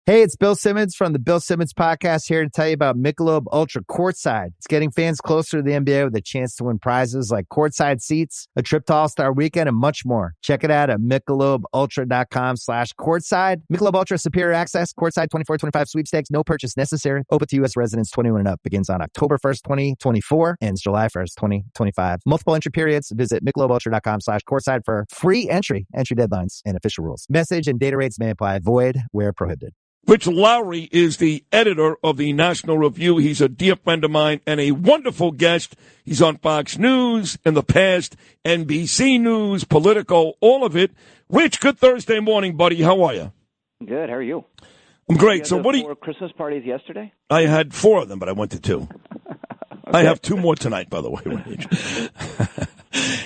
Hey, it's Bill Simmons from the Bill Simmons Podcast here to tell you about Michelob Ultra Courtside. It's getting fans closer to the NBA with a chance to win prizes like courtside seats, a trip to All-Star Weekend, and much more. Check it out at MichelobUltra.com/courtside. Michelob Ultra Superior Access, Courtside 24-25 sweepstakes, no purchase necessary. Open to U.S. residents 21 and up. Begins on October 1st, 2024, ends July 1st, 2025. Multiple entry periods. Visit MichelobUltra.com/courtside for free entry deadlines, and official rules. Message and data rates may apply. Void where prohibited. Rich Lowry is the editor of the National Review. He's a dear friend of mine and a wonderful guest. He's on Fox News in the past, NBC News, Politico, all of it. Rich, good Thursday morning, buddy. How are you? Good. How are you? I'm great. So what do you... 4 Christmas parties yesterday? I had 4 of them, but I went to 2. Okay. I have 2 more tonight, by the way, Rich.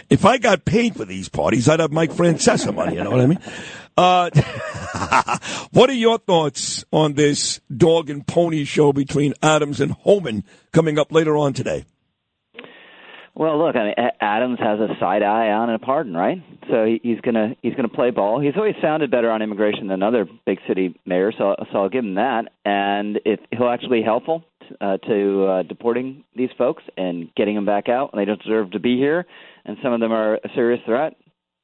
If I got paid for these parties, I'd have Mike Francesa money, you know what I mean? What are your thoughts on this dog and pony show between Adams and Homan coming up later on today? Well, look, I mean, Adams has a side eye on a pardon, right? So he's gonna play ball. He's always sounded better on immigration than other big city mayors, so I'll give him that. And if he'll actually be helpful to deporting these folks and getting them back out, and they don't deserve to be here, and some of them are a serious threat.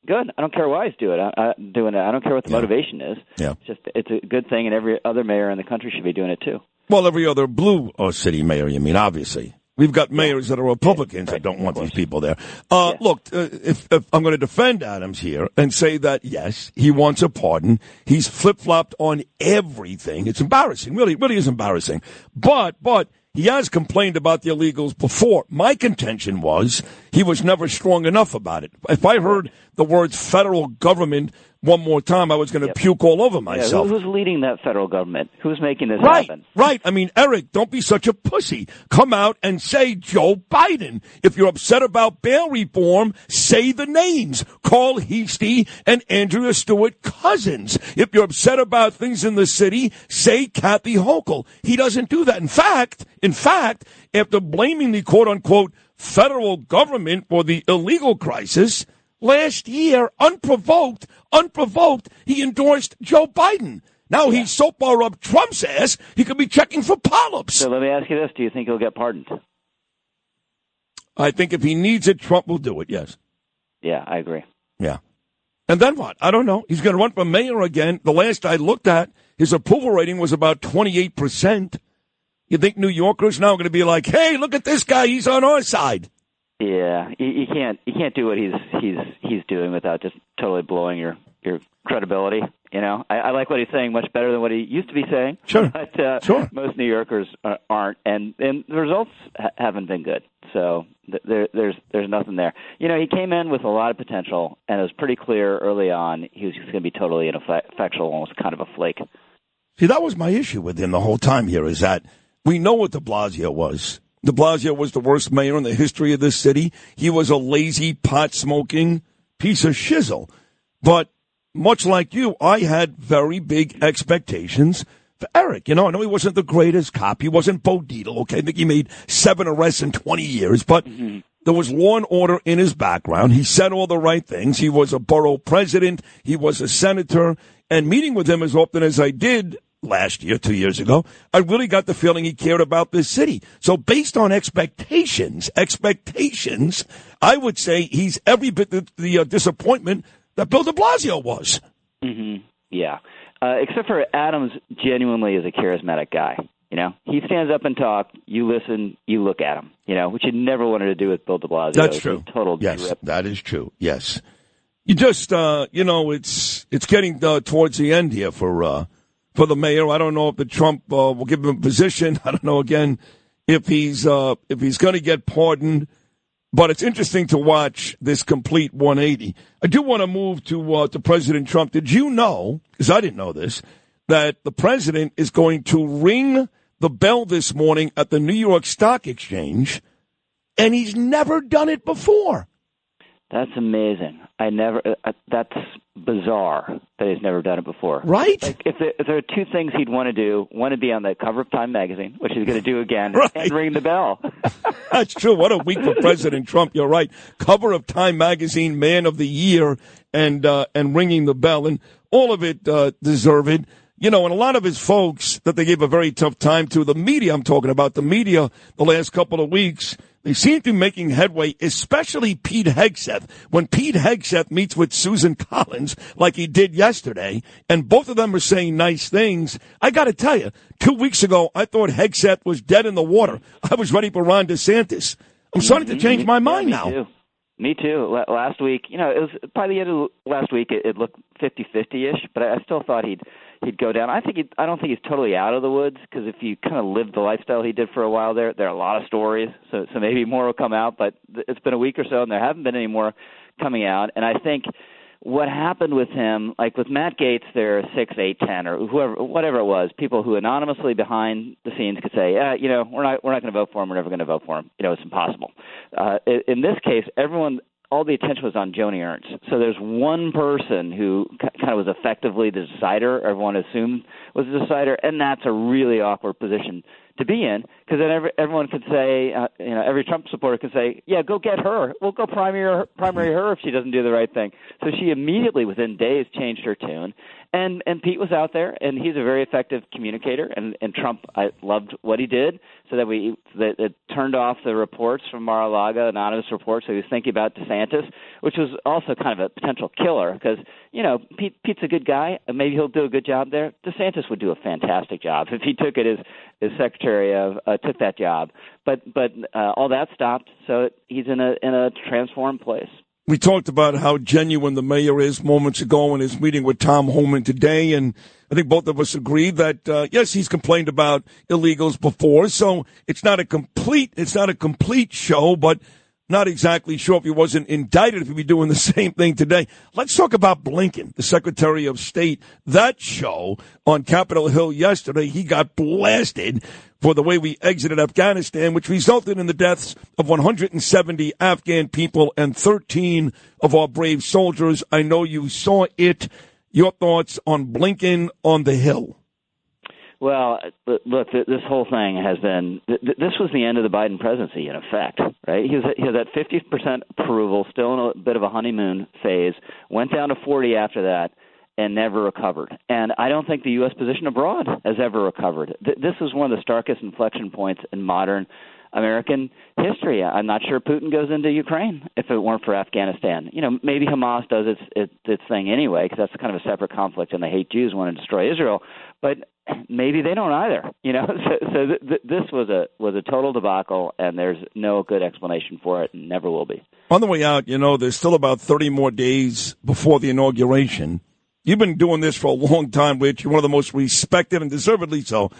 Good. I don't care why he's doing it. I don't care what the motivation is. Yeah. It's a good thing, and every other mayor in the country should be doing it too. Well, every other blue city mayor, you mean, obviously. We've got mayors that are Republicans that don't want these people there. Look, if I'm going to defend Adams here and say that, yes, he wants a pardon. He's flip-flopped on everything. It's embarrassing. Really is embarrassing. But he has complained about the illegals before. My contention was he was never strong enough about it. If I heard the words federal government one more time, I was going to puke all over myself. Who's leading that federal government? Who's making this happen? Right. I mean, Eric, don't be such a pussy. Come out and say Joe Biden. If you're upset about bail reform, say the names. Carl Heastie and Andrea Stewart Cousins. If you're upset about things in the city, say Kathy Hochul. He doesn't do that. In fact, after blaming the quote-unquote federal government for the illegal crisis, last year, unprovoked, he endorsed Joe Biden. Now he's so far up Trump's ass, he could be checking for polyps. So let me ask you this. Do you think he'll get pardoned? I think if he needs it, Trump will do it, yes. Yeah, I agree. Yeah. And then what? I don't know. He's going to run for mayor again. The last I looked at, his approval rating was about 28%. You think New Yorkers now are going to be like, hey, look at this guy. He's on our side. Yeah, you can't do what he's doing without just totally blowing your credibility. You know, I like what he's saying much better than what he used to be saying. Sure, but most New Yorkers aren't, and the results haven't been good. So there's nothing there. You know, he came in with a lot of potential, and it was pretty clear early on he was just going to be totally ineffectual, almost kind of a flake. See, that was my issue with him the whole time here, is that we know what de Blasio was. De Blasio was the worst mayor in the history of this city. He was a lazy, pot-smoking piece of shizzle. But much like you, I had very big expectations for Eric. You know, I know he wasn't the greatest cop. He wasn't Bo Dietl, okay? I think he made 7 arrests in 20 years. But there was law and order in his background. He said all the right things. He was a borough president. He was a senator. And meeting with him as often as I did last year, 2 years ago, I really got the feeling he cared about this city. So based on expectations, I would say he's every bit the disappointment that Bill de Blasio was. Mm-hmm. Yeah. Except for Adams genuinely is a charismatic guy. You know, he stands up and talks, you listen, you look at him, you know, which you never wanted to do with Bill de Blasio. That's true. Total yes, drip. That is true. Yes. You just, you know, it's getting towards the end here for the mayor. I don't know if the Trump will give him a position. I don't know, again, if he's going to get pardoned. But it's interesting to watch this complete 180. I do want to move to President Trump. Did you know, because I didn't know this, that the president is going to ring the bell this morning at the New York Stock Exchange, and he's never done it before? That's amazing. That's bizarre that he's never done it before. Right? Like if there are 2 things he'd want to do, one would be on the cover of Time magazine, which he's going to do again, right, and ring the bell. That's true. What a week for President Trump. You're right. Cover of Time magazine, Man of the Year, and ringing the bell, and all of it deserved. You know, and a lot of his folks that they gave a very tough time to, the media I'm talking about, the media the last couple of weeks, they seem to be making headway, especially Pete Hegseth. When Pete Hegseth meets with Susan Collins, like he did yesterday, and both of them are saying nice things, I got to tell you, 2 weeks ago, I thought Hegseth was dead in the water. I was ready for Ron DeSantis. I'm starting to change my mind now. Too. Me too. Last week, it was by the end of last week, it looked 50-50-ish, but I still thought he'd go down. I don't think he's totally out of the woods, because if you kind of live the lifestyle he did for a while there are a lot of stories, so maybe more will come out, but it's been a week or so, and there haven't been any more coming out. And I think what happened with him, like with Matt Gaetz, there are 6, 8, 10, or whatever it was, people who anonymously behind the scenes could say, we're not going to vote for him, we're never going to vote for him. It's impossible. In this case, all the attention was on Joni Ernst. So there's one person who kind of was effectively the decider, everyone assumed was the decider, and that's a really awkward position to be in, because then everyone could say, every Trump supporter could say, yeah, go get her. We'll go primary her if she doesn't do the right thing. So she immediately, within days, changed her tune. And Pete was out there, and he's a very effective communicator. And Trump, I loved what he did, so that it turned off the reports from Mar-a-Lago, anonymous reports. So he was thinking about DeSantis, which was also kind of a potential killer, because Pete's a good guy, and maybe he'll do a good job there. DeSantis would do a fantastic job if he took it as secretary of took that job. But all that stopped, so he's in a transformed place. We talked about how genuine the mayor is moments ago in his meeting with Tom Homan today, and I think both of us agree that yes, he's complained about illegals before, so it's not a complete show, but not exactly sure if he wasn't indicted if he'd be doing the same thing today. Let's talk about Blinken, the Secretary of State. That show on Capitol Hill yesterday, he got blasted for the way we exited Afghanistan, which resulted in the deaths of 170 Afghan people and 13 of our brave soldiers. I know you saw it. Your thoughts on Blinken on the Hill? Well, look, this whole thing has been – this was the end of the Biden presidency, in effect, right? He was at 50% approval, still in a bit of a honeymoon phase, went down to 40 after that, and never recovered. And I don't think the U.S. position abroad has ever recovered. This is one of the starkest inflection points in modern American history. I'm not sure Putin goes into Ukraine if it weren't for Afghanistan. Maybe Hamas does its thing anyway, because that's kind of a separate conflict, and they hate Jews, want to destroy Israel. But maybe they don't either. So this was a total debacle, and there's no good explanation for it, and never will be. On the way out, there's still about 30 more days before the inauguration. You've been doing this for a long time, Rich. You're one of the most respected, and deservedly so.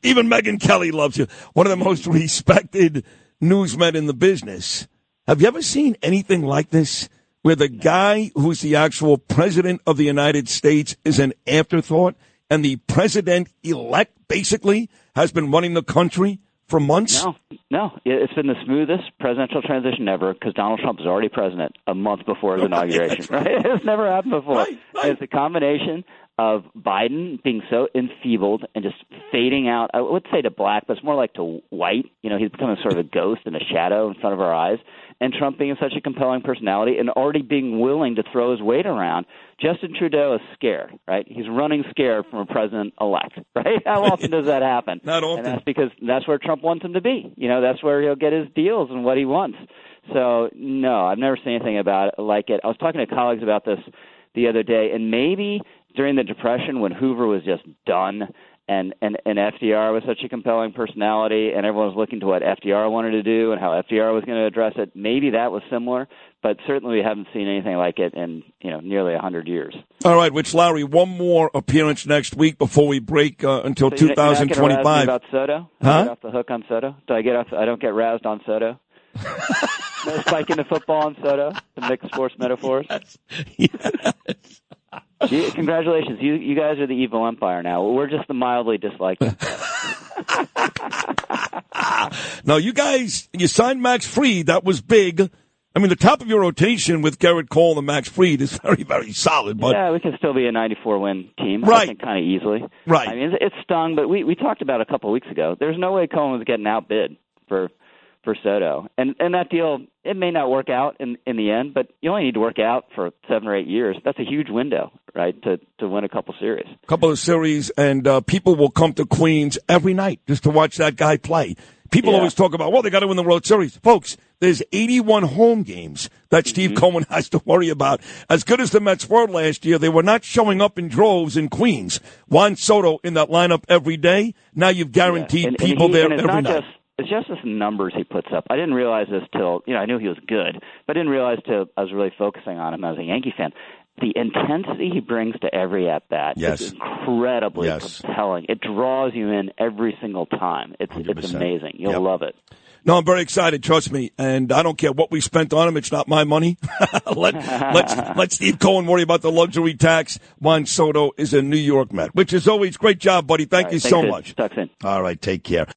Even Megyn Kelly loves you. One of the most respected newsmen in the business. Have you ever seen anything like this, where the guy who's the actual president of the United States is an afterthought, and the president-elect basically has been running the country for months? No. It's been the smoothest presidential transition ever, because Donald Trump is already president a month before his inauguration. Right? It's never happened before. Right. It's a combination of Biden being so enfeebled and just fading out. I would say to black, but it's more like to white. He's becoming sort of a ghost and a shadow in front of our eyes. And Trump being such a compelling personality and already being willing to throw his weight around. Justin Trudeau is scared, right? He's running scared from a president-elect, right? How often does that happen? Not often. And that's because that's where Trump wants him to be. That's where he'll get his deals and what he wants. So, no, I've never seen anything about it like it. I was talking to colleagues about this the other day, and maybe during the Depression, when Hoover was just done and FDR was such a compelling personality and everyone was looking to what FDR wanted to do and how FDR was going to address it, maybe that was similar, but certainly we haven't seen anything like it in nearly 100 years. All right, Rich Lowry, one more appearance next week before we break until so 2025. You're not about Soto? Huh? I get off the hook on Soto? I don't get roused on Soto? No spike into football on Soto? The mixed sports metaphors? Yes. Congratulations. You guys are the evil empire now. We're just the mildly disliked. No, you guys, you signed Max Fried. That was big. I mean, the top of your rotation with Garrett Cole and Max Fried is very, very solid. But yeah, we can still be a 94-win team. Right. I think kind of easily. Right. I mean, it stung, but we talked about it a couple of weeks ago. There's no way Cohen was getting outbid for for Soto. And that deal, it may not work out in the end, but you only need to work out for 7 or 8 years. That's a huge window, right, to win a couple series. Couple of series, and people will come to Queens every night just to watch that guy play. People always talk about, well, they got to win the World Series. Folks, there's 81 home games that Steve Cohen has to worry about. As good as the Mets were last year, they were not showing up in droves in Queens. Juan Soto in that lineup every day. Now you've guaranteed people there every night. It's just the numbers he puts up. I didn't realize this till, I knew he was good, but I didn't realize till I was really focusing on him as a Yankee fan. The intensity he brings to every at-bat is incredibly compelling. It draws you in every single time. It's amazing. You'll love it. No, I'm very excited, trust me, and I don't care what we spent on him. It's not my money. Let Steve Cohen worry about the luxury tax. Juan Soto is a New York Met, which is always great job, buddy. Thank you so much. Talk soon. All right, take care.